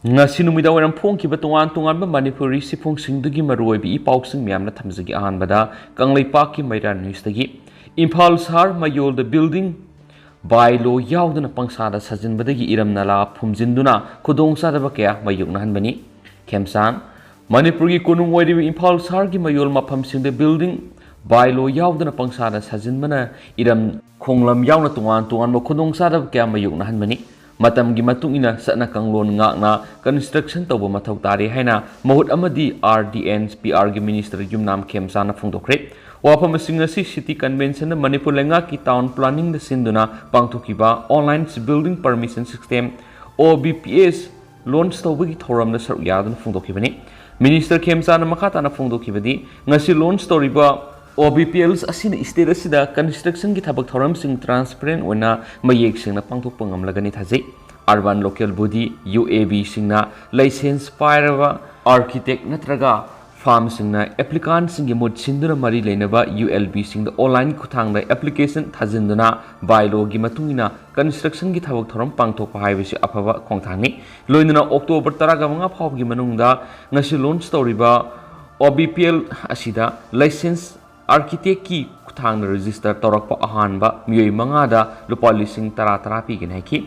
ngasi numida waram phongkiba tongan tonganba Manipuri sifungsingdagi maruoibi ipausing miyamna thamjagi ahanbada Kangleipakki Maira Newsdagi Imphal Sahar Mayolda building bylaw yauduna pangsada sajinbadagi iramnala phumjinduna khudongsadaba kaya mayuknahanbani Khemsan Manipuri konung wairibi Imphal Sahargi mayol maphamsingda building bylaw yauduna pangsada sajinbana iram khonglam yauna tongan tonganba khudongsadaba kaya mayuknahanbani matamgi matungina satna kanglon ngakna construction tawba mathau tari haina mahut amadi RDN's PR gi minister Yumnam Khemsana phongdokre wafam singnasi city convention Manipur lenga ki town planning the sinduna pangthokiba online building permission system OBPS launch tawbagi thoramna saru yadun phongdokibani minister Khemsana makhatana phongdokibadi ngasi launch toriba OBPLs asina state asida construction gi thabak thoram sing transparent oina mayek singna pangthokpa ngamlagani thajai urban local body UAB singna license pairaba architect natraga farm singna applicant singi mod sinduna mari leinaba ULB singda online khuthangda application thajinduna bylaw gi matungina construction gi thabak thoram pangthokpa haibisi afaba khongthangni loinana October 15 phawb gi manungda ngasi launch toriba OBPL asida license architect ki kuthang register torakpa ahanba miyoi mangada lupa lising tara pigin haiki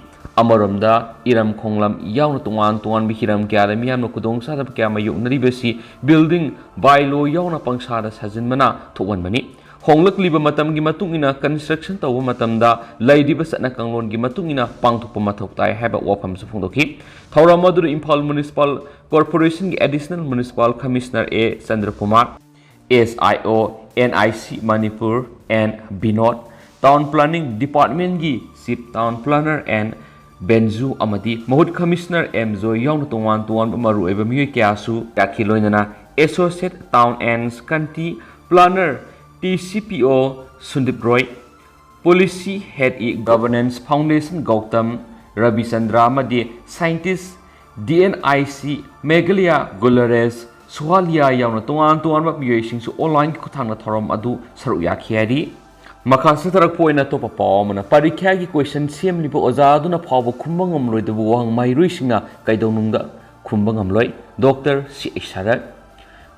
amaromda iram khonglam yauna tungan tungan bihiram kyara miyamna kudong sadab kya mayuk naribasi building bylaw yauna pangsada sajinmana thowanbani honglakliba matamgi matungina construction tawba matamda laidiba satna kanglon gi matungina pangthokpa mathok tai haba wafam su phongdoki thauramadu Imphal Municipal Corporation gi additional municipal commissioner A Chandra Kumar SIO NIC Manipur and Binod Town Planning Department gi Chief Town Planner and Benzu Amadi Mahut Commissioner M Zoy Yong Tongwan Maru Eba Mui Kyasu Takiloinana Associate Town and County Planner TCPO Sundip Roy Policy Head E Governance Foundation Gautam Ravi Chandra Amadi Scientist DNIC Megalia Gulares Suhalia yauna tongan ba miyoi su online ki kuthangna thoram adu saru yakhiari makasa tarak poina topa pawmana parikya gi question sem libo oza aduna phawa khumbangam loidabu wang mairui singna kaidonungda khumbangam loi Dr. C. Sarat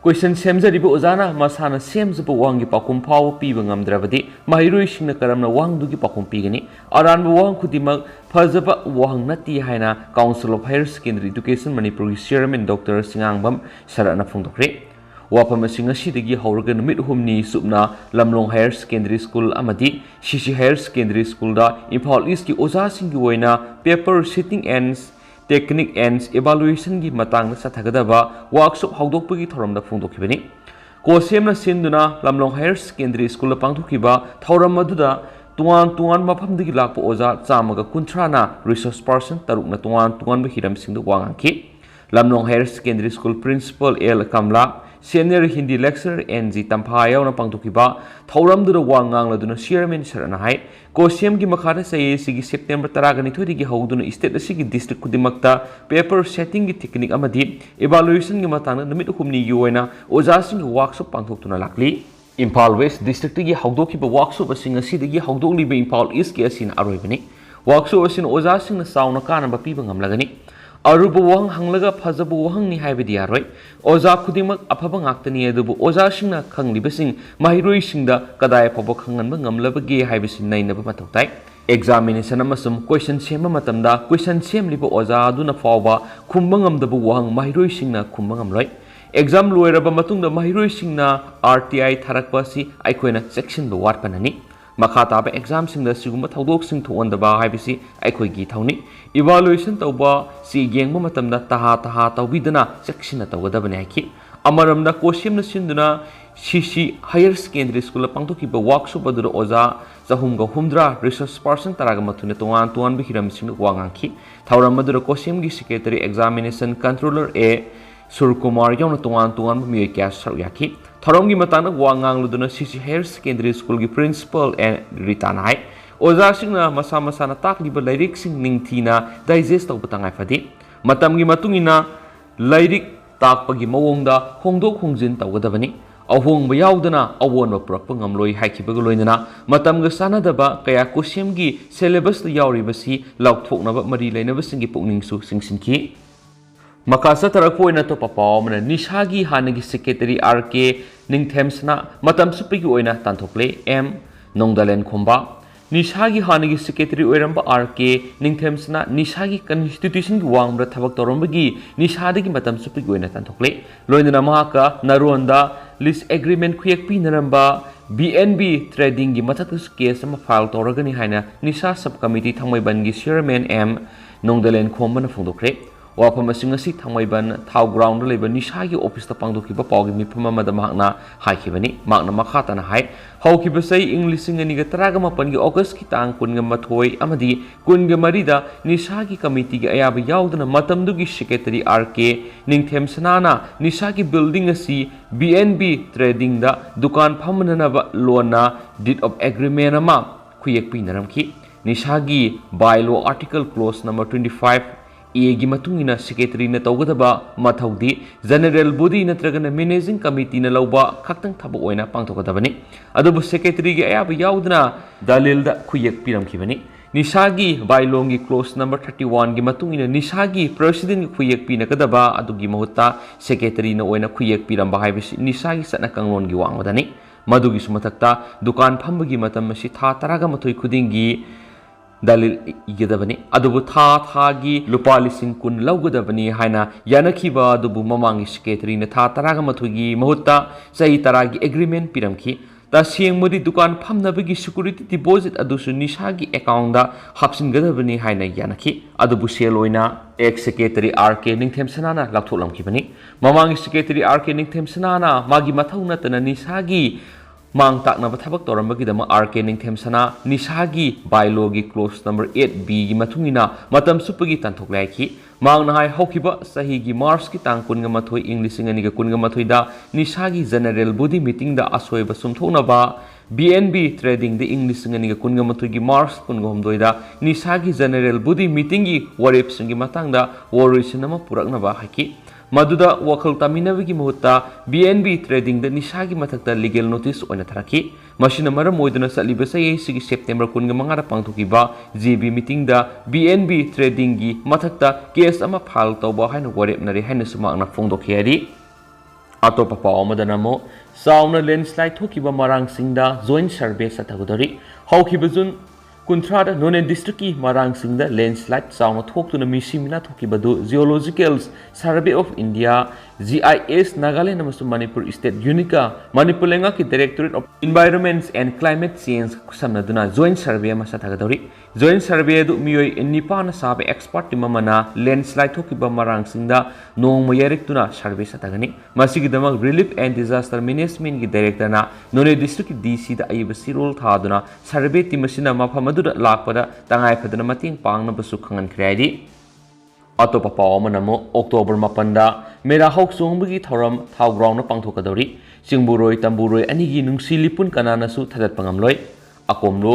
question semjaribo ozana masana semjabo wangi pakum phawa piba ngamdrabadi mairui singna karamna wangdugi pakum pigani aranbu wang khudimak fazaba wang nati haina Council of Higher Secondary Education Manipur Chairman Dr. Singangbam Sarana phongdokre wapam asing asidagi hauraga numit humni subna Lamlong Higher Secondary School amadi CC Higher Secondary School da Imphal East ki oza singi oina paper sitting ends technique ends evaluation gi matang sathagadaba workshop haudokpagi thoramda phongdokibani kosemna sinduna Lamlong Higher Secondary School pangthokiba thauram aduda tungan mafamdagi lakpa oza chamaga kuntrana resource person tarukna tungan hiram singda wangangki Lamlong Higher Secondary School Principal L Kamla Senior Hindi Lecturer NG Tampaya na pangtukiba thauramdura wangang laduna Chairman Sarana hai kosem gi makhara sai sigi September 12 gi hauduna state asigi district kudimakta paper setting gi technique amadi evaluation gi matana numit humni yoina oza sing workshop pangthoktuna lakli Imphal West District gi haudokhiba workshop asing asidagi haudokliba Imphal East gi asin aroibani workshop asin oza sing na sauna kana ba piba ngamlagani arubu wang hanglaga phajabu wang ni haibidi yaroi oza khudimak afaba ngaktani adubu oza singna khanglibasing mahiroi singda kadai phabo khanganba ngamlabagi haibisi nainaba matautai examination amasum question sema matamda question semliba oza aduna fawba khumbangamdabu wang mahiroi singna khumbangamloi exam loiraba matungda mahiroi singna RTI tharakpa si aikoina section do watpanani makhataba exam singda sigumba thaudok sing thoondaba haibisi aikoi gi thauni evaluation tawba si yengba matamda taha tawbidana section tawgadabani haiki amaramda koshimna sinduna CC Higher Secondary School pangthokiba workshop adura oza jahumga humdra resource person taraga mathune tongan bihiram sing wangangki thauram adura koshim gi secretary examination controller A Surkumar yauna tongan mi kya saryaki thorom gi matana wangang luduna CC Higher Secondary School gi principal and ritanai oza singna masa na takliba lyric sing ningthina digest taw batangai fadi matam gi matungina lyric takpagi mawongda hongdok hongjin tawgadabani ahongba yaudana awonba purakpa ngamloi haikibaga loinana matamga sanadaba kaya koshim gi syllabus da yauribasi laukthoknaba mari leinaba singi pukning su singsinki Makasa tarakpo na to papaw mana nishagi hanagi secretary RK Ningthemsna matam supigi oina tantokle M Nongdalen Khomba Nishagi hanagi secretary oiramba RK Ningthemsna Nishagi constitution gi wangbra thabak torambagi Nishadagi matam supigi oina tantokle loinana mahaka naronda list agreement khuyek pi naramba BNB trading gi mathakus case ama file toragani haina Nisha subcommittee thangmaiban gi chairman M Nongdalen Khomba na phongdokre wafam asing asi thangmaiban thau ground leba Nisha gi office ta pangdokiba pawgi mifam amada mahakna haikibani makna makhata na hai haukiba sai English ngani ga taraga mapan gi August ki tang kun ga mathoi amadi kun ga marida Nisha gi committee gi ayaba yaudana matamdu gi secretary RK Ningthemsana Nisha gi building asi BNB trading da dukan phamna ba lona deed of agreement ama khuyek pi naramki Nisha gi bylaw article clause number 25 eigi matungina secretary na tawgadaba mathaudi general body natragana managing committee na lawba khaktang thaba oina pangtokadabani adubu secretary gi ayaba yaudna dalil da khuyek piramkhibani Nishagi bylaw gi clause number 31 gi matungina Nishagi president gi khuyek pinakadaba adugi mahutta secretary na oina khuyek piramba haibisi Nishagi satna kanglon gi wangwadani madugi sumathakta dukan phambagi matam masi tha taraga mathoi khudingi dalil igedabani adubu tha gi lupa lising kun laugadabani haina yanakhiba adubu mamangi secretary na tha taraga mathugi mahutta sai taragi agreement piramki ta siengmodi dukan phamnabagi security deposit adusu Nishagi account da hapsingadabani haina yanakhi adubu seloina ex secretary RK Ningthemsana na laktholamkhibani mamangi secretary RK Ningthemsana na magi mathauna tana Nishagi mang takna bathabak torambagi dama RK Ningthemsana Nishagi bylaw gi clause number 8B gi mathungina matam supagi tanthoklaiki mang na hai hokiba sahi gi March ki tang kun ga mathoi English ngani ga kun ga mathoi da Nishagi general body meeting da asoiba sumthona ba BNB trading the English ngani ga kun ga mathoi gi March kun ga homdoi da Nishagi general body meeting gi warep singi matang da warisinama purakna ba haki Maduda wakal taminabigi mahutta BNB trading da Nishagi mathakta legal notice oina tharaki mashina maram moiduna saliba sai sigi September kun ga mangara pangthukiba GB meeting da BNB trading gi mathakta case ama file tawba haina warep nari haina sumakna phongdokhiari atopa paw amadana mo sauna landslide thokiba marang singda joint survey satagudari haukiba jun Kuntrada None district ki marang singda landslide sauna thoktuna misimina thokibadu Geological Survey of India GIS Nagaland amasung Manipur State Unica Manipur lenga ki Directorate of Environment and Climate Change kusamnaduna joint survey ama sathagadori joint survey du miyoi nipana sabe expert timamana landslide thokiba marang singda nongma yarektuna survey satagani masigi damak relief and disaster management ki director na None district DC da aiba sirol thaduna survey timasina mafam lakpada tangai phadana mating pangna basu khangan khraidi atopa paw manamo October 8 da mera hok songbagi thoram thau ground na pangthokadori singburoi tamburoi anigi nungsi lipun kanana su thadat pangamloi akomlo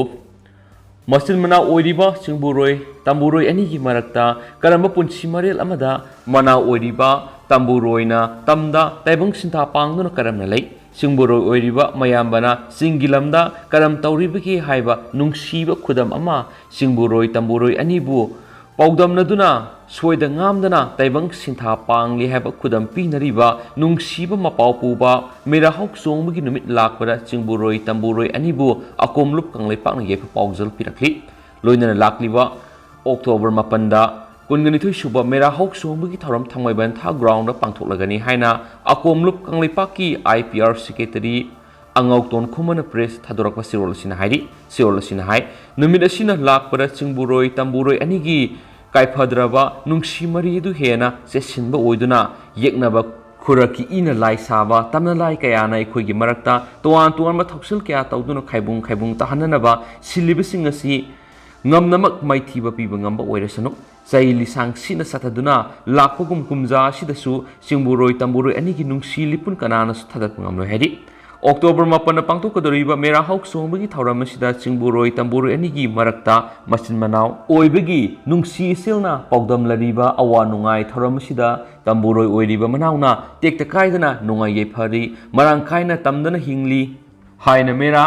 masin mana oiriba singburoi tamburoi anigi marakta karamba punchi marel amada mana oiriba tamburoina tamda taibang sinta pangduna karamna lei Singburoi oiriba mayambana singilamda karam tauribaki haiba nungsiba khudam ama singburoi tamburoi anibu paudamnaduna soida ngamdana taibang sintha pangli haiba khudam pinariba nungsiba mapau puba mera hok songbugi numit lakpada singburoi tamburoi anibu akomlup kanglei pakna yepa paujal pirakli loinana lakliba October 8 da Kungani thui suba mera hok songbugi thoram thangmaiban tha ground da pangthoklagani haina akomlup kanglei pakki IPR secretary angauton khumana press thadorakpa sirolsina hai numit asina lakpada singburoi tamburoi anigi kaifadraba nungsimari du hena sesinba oiduna yeknaba khuraki ina lai saba tamna lai kaya na ikhoigi marakta tuan ma thoksil kya tawduna khaibung tahananaba silibising asi ngamnamak maithiba piba ngamba oirasanu sai lisang sina sataduna lakpagum kumja sidasu singburoi tamburoi anigi nungsi lipun kanana su thadat ngamlo hedi October 8 na pangthokadoriba mera hok songbagi thauram asida singburoi tamburoi anigi marakta masin manau oibagi nungsi silna pawdam lariba awa nungai thauram asida tamburoi oiriba manauna tekta kaidana nungai yephari marang kaina tamdana hingli haina mera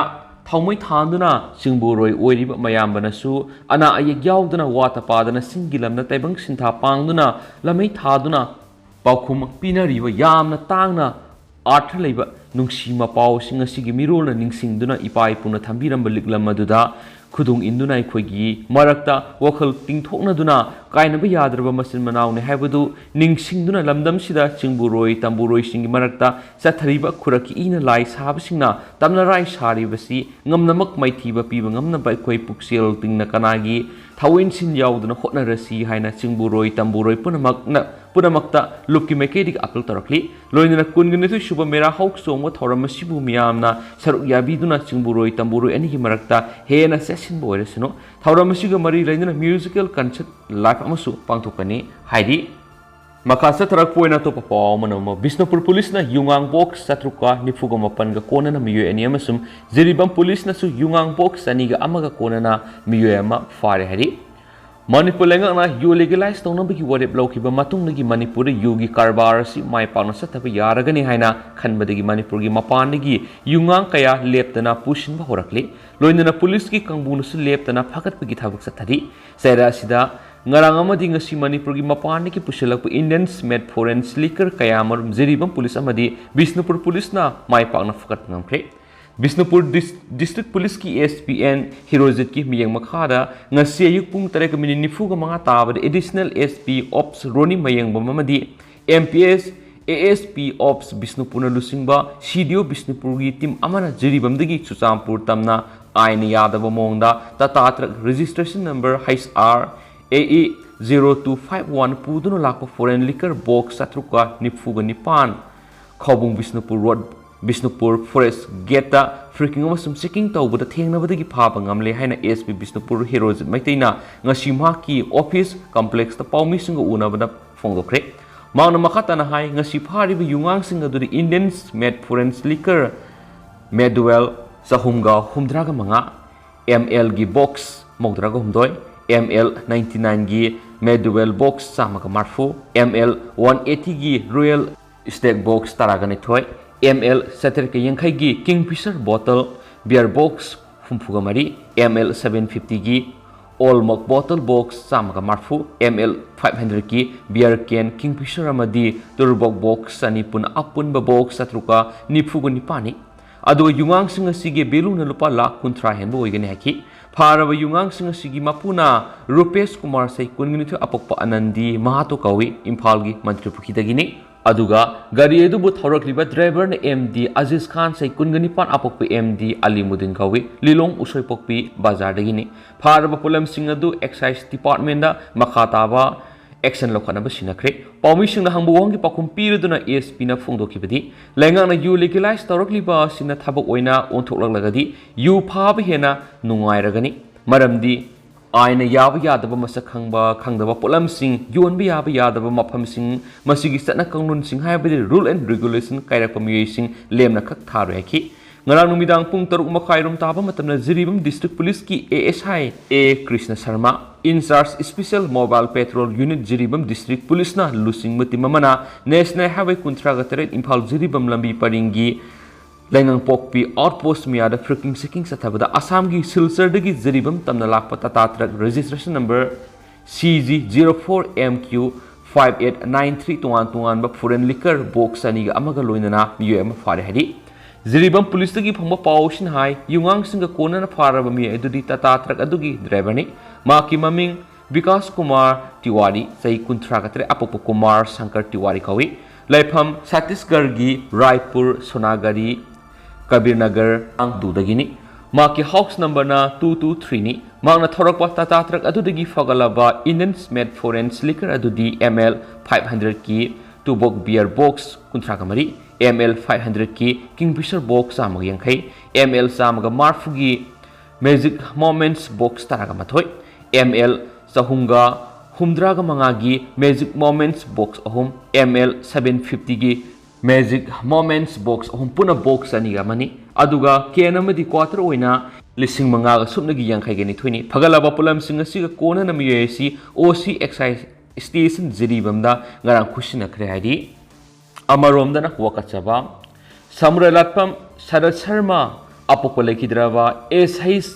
Thaumai thanduna singburoi oiriba mayambanasu ana ayek yauduna wata padana singilamna taibang sintha pangduna lamai thaduna ꯄꯥꯎꯈꯨꯝ ꯄꯤꯅꯔꯤꯕ ꯌꯥꯝꯅ ꯇꯥꯡꯅ ꯑꯥꯔꯊ ꯂꯩꯕ ꯅꯨꯡꯁꯤ ꯃꯄꯥꯎꯁꯤꯡ ꯑꯁꯤꯒꯤ ꯃꯤꯔꯣꯜꯅ ꯅꯤꯡꯁꯤꯡꯗꯨꯅ ꯏꯄꯥ ꯏꯄꯨꯅ ꯊꯝꯕꯤꯔꯝꯕ ꯂꯤꯛꯂꯝ ꯑꯗꯨꯗ ꯈꯨꯗꯨꯡ ꯏꯟꯗꯨꯅ ꯑꯩꯈꯣꯏꯒꯤ ꯃꯔꯛꯇ ꯋꯥꯈꯜ ꯇꯤꯡꯊꯣꯛꯅꯗꯨꯅ ꯀꯥꯏꯅꯕ ꯌꯥꯗ꯭ꯔꯕ ꯃꯆꯤꯟ ꯃꯅꯥꯎꯅꯤ ꯍꯥꯏꯕꯗꯨ ꯅꯤꯡꯁꯤꯡꯗꯨꯅ ꯂꯝꯗꯝꯁꯤꯗ ꯆꯤꯡꯕꯨꯔꯣꯏ ꯇꯝꯕꯨꯔꯣꯏꯁꯤꯡꯒꯤ ꯃꯔꯛꯇ ꯆꯠꯊꯔꯤꯕ ꯈꯨꯔꯛꯀꯤ ꯏꯅ ꯂꯥꯏ ꯁꯥꯕꯁꯤꯡꯅ ꯇꯝꯅꯔꯥꯏ ꯁꯥꯔꯤꯕꯁꯤ ꯉꯝꯅꯃꯛ ꯃꯥꯏꯊꯤꯕ ꯄꯤꯕ ꯉꯝꯅꯕ ꯑꯩꯈꯣꯏ ꯄꯨꯛꯆꯦꯜ ꯇꯤꯡꯅ ꯀꯅꯥꯒꯤ ꯊꯋꯥꯏꯟꯁꯤꯟ ꯌꯥꯎꯗꯨꯅ ꯍꯣꯠꯅꯔꯁꯤ ꯍꯥꯏꯅ ꯆꯤꯡꯕꯨꯔꯣꯏ ꯇꯝꯕꯨꯔꯣꯏ ꯄꯨꯝꯅꯃꯛꯇ ꯂꯨꯞꯀꯤ ꯃꯥꯏꯀꯩꯗꯒꯤ ꯑꯄꯤꯜ ꯇꯧꯔꯛꯂꯤ ꯂꯣꯏꯅꯅ 22 ꯁꯨꯕ ꯃꯦꯔꯥ ꯍꯧ ꯆꯣꯡꯕ ꯊꯧꯔꯝ ꯑꯁꯤꯕꯨ ꯃꯤꯌꯥꯝꯅ ꯁꯔꯨꯛ ꯌꯥꯕꯤꯗꯨꯅ ꯆꯤꯡꯕꯨꯔꯣꯏ ꯇꯝꯕꯨꯔꯣꯏ ꯑꯅꯤꯒꯤ ꯃꯔꯛꯇ ꯍꯦꯟꯅ ꯆꯦꯠꯁꯤꯟꯕ ꯑꯣꯏꯔꯁꯅꯨ ꯊꯧꯔꯝ ꯑꯁꯤꯒ ꯃꯔꯤ ꯂꯩꯅꯅ ꯃ꯭ꯌꯨꯖꯤꯀꯦꯜ ꯀꯟꯁꯔꯠ ꯂꯥꯏꯚ ꯑꯃꯁꯨ ꯄꯥꯡꯊꯣꯛꯀꯅꯤ ꯍꯥꯏꯗꯤ ꯃꯈꯥ ꯆꯠꯊꯔꯛꯄ ꯑꯣꯏꯅ ꯑꯇꯣꯞꯄ ꯄꯥꯎ ꯑꯃꯅ ꯕꯤꯁꯅꯨꯄꯨꯔ ꯄꯨꯂꯤꯁꯅ ꯌꯨꯉꯥꯡ ꯕꯣꯛꯁ 639ꯒ ꯀꯣꯟꯅꯅ ꯃꯤꯑꯣꯏ ꯑꯅꯤ ꯑꯃꯁꯨꯡ ꯖꯤꯔꯤꯕꯝ ꯄꯨꯂꯤꯁꯅꯁꯨ ꯌꯨꯉꯥꯡ ꯕꯣꯛꯁ 2ꯒ ꯀꯣꯟꯅꯅ ꯃꯤꯑꯣꯏ ꯑꯃ ꯐꯥꯔꯦ ꯍꯥꯏꯔꯤ ꯃꯅꯤꯄꯨꯔ ꯂꯩꯉꯥꯛꯅ ꯌꯨ ꯂꯤꯒꯦꯂꯥꯏꯖ ꯇꯧꯅꯕꯒꯤ ꯋꯥꯔꯦꯞ ꯂꯧꯈꯤꯕ ꯃꯇꯨꯡꯗꯒꯤ ꯃꯅꯤꯄꯨꯔꯗ ꯌꯨꯒꯤ ꯀꯔꯕꯥꯔ ꯑꯁꯤ ꯃꯥꯏ ꯄꯥꯛꯅ ꯆꯠꯊꯕ ꯌꯥꯔꯒꯅꯤ ꯍꯥꯏꯅ ꯈꯟꯕꯗꯒꯤ ꯃꯅꯤꯄꯨꯔꯒꯤ ꯃꯄꯥꯟꯗꯒꯤ ꯌꯨꯉꯥꯡ ꯀꯌꯥ ꯂꯦꯞꯇꯅ ꯄꯨꯁꯤꯟꯕ ꯍꯧꯔꯛꯂꯤ ꯂꯣꯏꯅꯅ ꯄꯨꯂꯤꯁꯀꯤ ꯀꯥꯡꯕꯨꯅꯁꯨ ꯂꯦꯞꯇꯅ ꯐꯒꯠꯄꯒꯤ ꯊꯕꯛ ꯆꯠꯊꯔꯤ ꯆꯩꯔꯥ ꯑꯁꯤꯗ ngarang amadi ngasi manipurgi mapani ki pusilakpu Indians made foreign slicker kaya marum Jiribam police amadi Bisnupur police na mai pakna fakat ngamkre Bisnupur district police ki SPN Hirozit ki miyang makhada ngasi ayuk pung tare ka mini nifuga mga tabad additional SP Ops Roni mayang bamamadi MPS ASP Ops Bisnupur na lusingba CDO Bisnupur gi team amana Jiribam dagi Chuchampur tamna aina yadaba mongda tatatra registration number HR AE 0251 Pudunu Lako Foreign Liquor Box Satruka Nifuga Nipan Khobung Bisnupur Road Bisnupur Forest Geta Freaking Awesome Seeking Tau but the Thing Navadi Papangam Lehina SB Bisnupur Heroes Matina Ngashimaki Office Complex the Pau Missing Una Bada Fongo Creek Mauna Makatana High Ngashipari Yungang Singer to the Indians Made Foreign Liquor Medwell Sahumga Humdraga Manga ML Gi Box Mogdraga Humdoi ML 99 gi Medwell box samaka marfu ML 180 gi Royal Steak box taragani thoi ML 70 yankai gi Kingfisher bottle beer box fumfuga mari ML 750 gi Olmok bottle box samaka marfu ML 500 gi beer can Kingfisher amadi Turbok box sani pun apun ba box satruka nifuga nipani ado yungang singa sige belu na lupa la kuntra henbo igani haki Parava Yungang Singa Sigi Mapuna Rupesh Kumar Sai Kunginito Apokpa Anandi Mahato Kawi Impalgi Mantri Pukitagini Aduga Gari Edubu Thorakliba driver na MD Aziz Khan Sai Kunganipan Apokpa MD Alimuddin Kawi Lilong Usoy Pokpi Bazar Dagini Parava Pulam Singadu Excise Department da Makataba Action Lokanaba Sinakre Pawishing the Hambuangi Pakum Piriduna ESP na Fundo Kibadi Lengang na you legalize Torokliba Sina Tabak Oina Ontolagadi You Pab Hena Nungai Ragani Maramdi Aina Yaba Yadaba Masakangba Kangdaba Polam Sing Yuan Biaba Yadaba Mapam Sing Masigi Satna Kangun Sing Hybrid Rule and Regulation Kairapamu Sing Lemna Kaktaraki Ngarang numidang pung taruk makairum taba matamna Jiribam District Police ki ASI A Krishna Sharma in charge Special Mobile Patrol Unit Jiribam District Police na lusing matimamana National Highway Kuntragatere Impal Jiribam Lambi Paringi Lengang Pokpi Outpost Miada Freaking Seeking Satabada Assam gi Silsar dagi Jiribam tamna lakpa tatatrak registration number CG 04MQ 589321 ba foreign liquor box aniga amaga loinana UM fare hadi Jiribam police tagi phangba pawshin hai yungang singa kona na faraba mi edudi tata truck adugi driver ni maki maming Vikas Kumar Tiwari sai kuntra katre apopo Kumar Shankar Tiwari kawi laifam Chhattisgarh gi Raipur Sonagari Kabirnagar ang dudagini maki house number na 223 ni magna thorakpa tata truck adudagi fagalaba Indian made foreign liquor adudi ML 500 ki tubok beer box kuntra kamari ML 500 ki Kingfisher box samaga yangkai ML samaga marfugi Magic Moments box taraga mathoi ML sahunga humdraga mangagi Magic Moments box ahum ML 750 gi Magic Moments box ahum puna box aniga mani aduga kenamadi quarter oina lising mangaga supnagi yangkai gani thoini phagalaba pulam singa siga kona na miyesi OC Excise Station Jiribam da ngarang khushina khre haidi Amaromdana Wakatchaba Samurai Latpam Sarat Sharma Apokolekidrava S.H.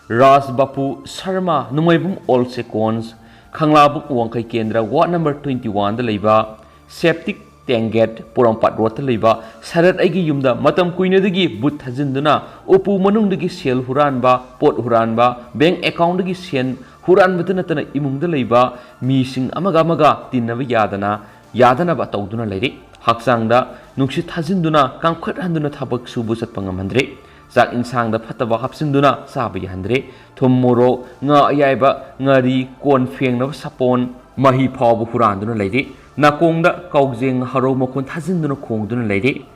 Raj Bapu Sharma Numaibum All Secons Khanglabuk Wangkai Kendra Ward number 21 the Leba septic Tenget Porampat Rota Liba, Sarat eigi Yumda Matam Kuinadagi Bhoot thajinduna, Upu manungdagi sel huranba, pot huranba, bank account dagi sen huranbata natana imungda liba, mising amaga tinnawa yadana ba tawduna lairi, haksangda nungsi thajinduna kangkhat handuna thabak subu satpa ngamhandre. Sak insang da phataba hapsinduna sabi handre, thum moro nga ayaiba ngari kon fengna sapon mahi phaw huranduna lairi. Nakongda kaujeng haro makon thajinduna khongduna lairi.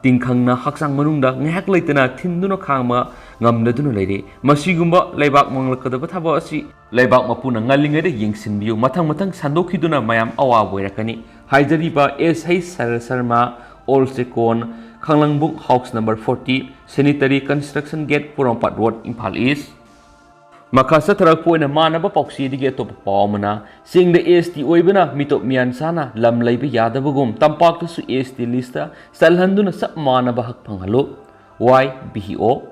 Tingkhangna haksang manungda ngahak laitana thinduna khangma ngamdaduna lairi. Masigumba laibak manglakadaba thaba asi laibak mapuna ngalingaida yengsinbiu mathang sandokhiduna mayam awa boirakani. Haijariba S.H. Sarma Olsekon Kanglangbuk House number 40 Sanitary Construction Gate Porampat Road Imphal East. Makasa tarak po na manaba pauksi di geto pamana sing the ST oibana mitop mian sana lam laiba yadabagum tampak su ST lista salhanduna sa manaba hak panghalo YBO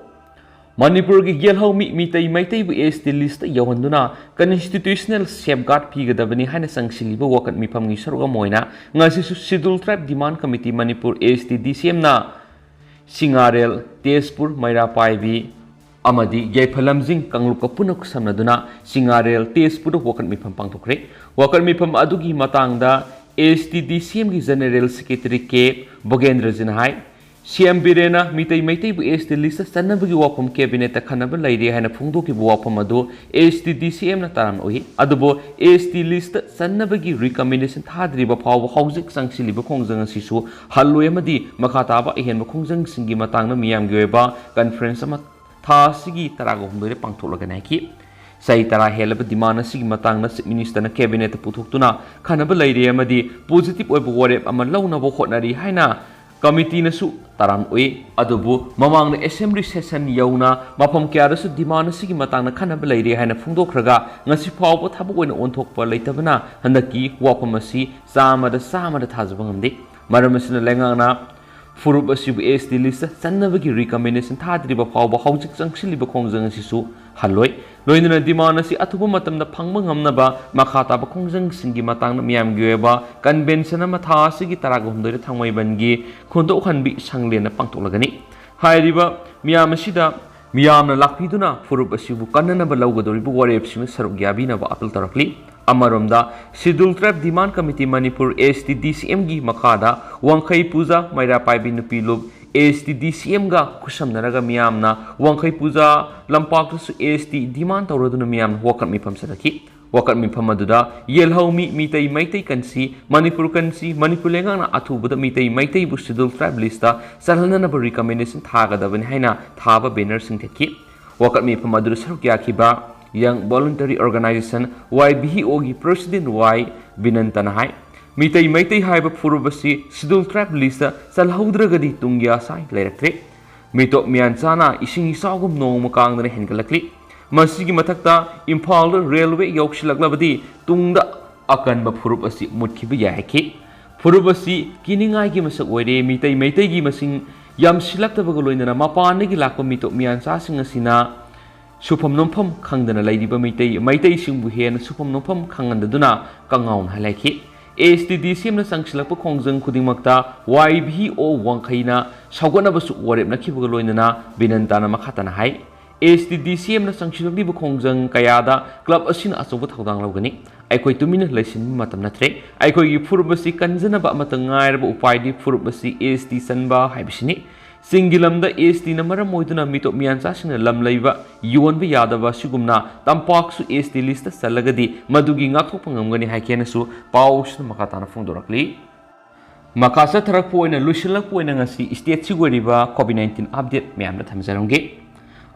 Manipur gi gelhau mitai maitai bu ST lista yahanduna constitutional safeguard pigadabani haina sangsiliba wakat mipam ngi sarga moina ngasi su scheduled tribe demand committee Manipur ST DCM na Singarel Tezpur Maira Paibi Amadi Yaipalamjing Kangluka Punak Samnaduna Singarel Tezpur wakat mipam pangthokre wakat mipam adugi matangda STDCM gi General Secretary K Bogendra Jinhai CM Birena mitai maitai bu ST lista sanabagi wapam cabinet khanaba lairi haina phungdoki bu wapam adu STDCM na taram ohi adubo ST lista sanabagi recommendation thadriba phaw housing sangsiliba khongjang asisu halloi amadi makhataba ehenba khongjang singi matangna miyam gi oiba conference ama tha sigi taraga humdore pangtholaga naiki sai tara helaba dimana sigi matangna chief minister na cabinet puthoktuna khanaba lairi amadi positive oiba warep ama launa bo khotnari haina committee nasu taran oi adubu mamang assembly session yauna mafam kya su demand sigi matangna khanaba lairi haina phungdokhraga ngasi phawbo thabuk oina onthokpa leitabana handaki wapamasi samada thajaba ngamde maramasina lengangna furup asibu ST list sanabagi recommendation thadriba phawbo hawjik changsiliba khongjang asisu haloi loinana demand asi athuba matamda phangba ngamnaba makhataba khongjang singi matangna miyam giweba convention ama tha asigi taraga humdore thangmai bangi khondo khanbi sanglena pangtolagani hairiba miyam asida miyamna lakpiduna furup asibu kannanaba lawgadoribu warepsima saruk gyabinaba apil tarakli Amaromda Scheduled Tribe Demand Committee Manipur STDCM gi makhada Wangkhai Puja Maira Paibi Nupi Lub STDCM ga kusam naraga miyamna Wangkhai Puja lampak su ST demand tawraduna miyam wakat mipam saraki wakat mipam aduda yelhau mitai maitai kansi Manipur lengang na athubuda mitai maitai bu Scheduled Tribe lista salhana na recommendation thagadabani haina thaba banner sing theki wakat mipam aduda saruk yakiba Young Voluntary Organization YBO gi President Y Binantana hai mitai maitai haiba furubasi Scheduled Tribe lista salhaudragadi tungya sai leiraktre mito mianchana ising isagum nong makangna hengalakli masigi mathakta Imphal Railway yokshilaklavadi tungda akanba furubasi mutkhiba yaiki furubasi kiningai gi masak oire mitai maitai gi masing yam silaktabaga loinana mapani gi lakpa mito miancha singasina Supam nompham khangdana laidiba maitai singbu hen supam nompham khangandaduna kangaun halaiki STDCM na sangsilakpa khongjang khudingmakta YBO wangkhaina sauganaba su warep nakhibaga loinana binantana makhatana hai STDCM na sangsilakliba khongjang kayada club asina achoba thodang lawgani aikoi tumina laisin matam natre aikoi gi furubasi kanjanaba matangairba upaidi furubasi ST sanba haibisini Singilamda ST na maram moiduna mito miyansa sina lam laiba yuanba yadaba sigumna tampak su ST lista salagadi madugi ngakthokpa ngamgani haikena su pausna makatana phungdorakli makasa tharakpo oina lusilakpo oina ngasi state sigoriba COVID-19 update meyamna thamjarongge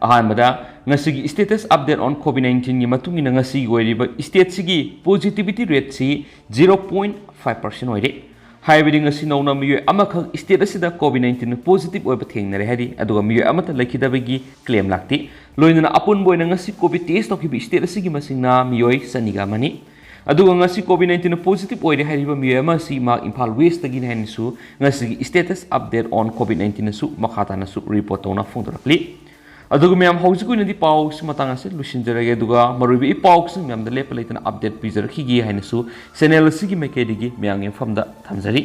ahanbada ngasi status update on COVID-19 gi matungina ngasi goiriba state sigi positivity rate si 0.5% oire Haibiding as no number Amaka status the COVID-19 positive over thing Nahedi, Aduamu Amata Lakidabagi claim lacti, Loina upon boy Nangasi COVID taste of his status Sigimasina, Mioi, Sanigamani. Aduangasi COVID-19 positive oil Hariba Muyama si Mark Impal West again Hensu, Nasi status update on COVID-19 su Makatana su report on a photography. अदुग मैम हौजिक ओइनदि पाउस मतंग असे लुसिनजरगे दुगा मरुबि इ पाउस मैम द लेप लेतन अपडेट पिजरखिगी हाइनसु चैनल असिगी मेकेदिगी मैंग इनफॉर्म दा थमजरी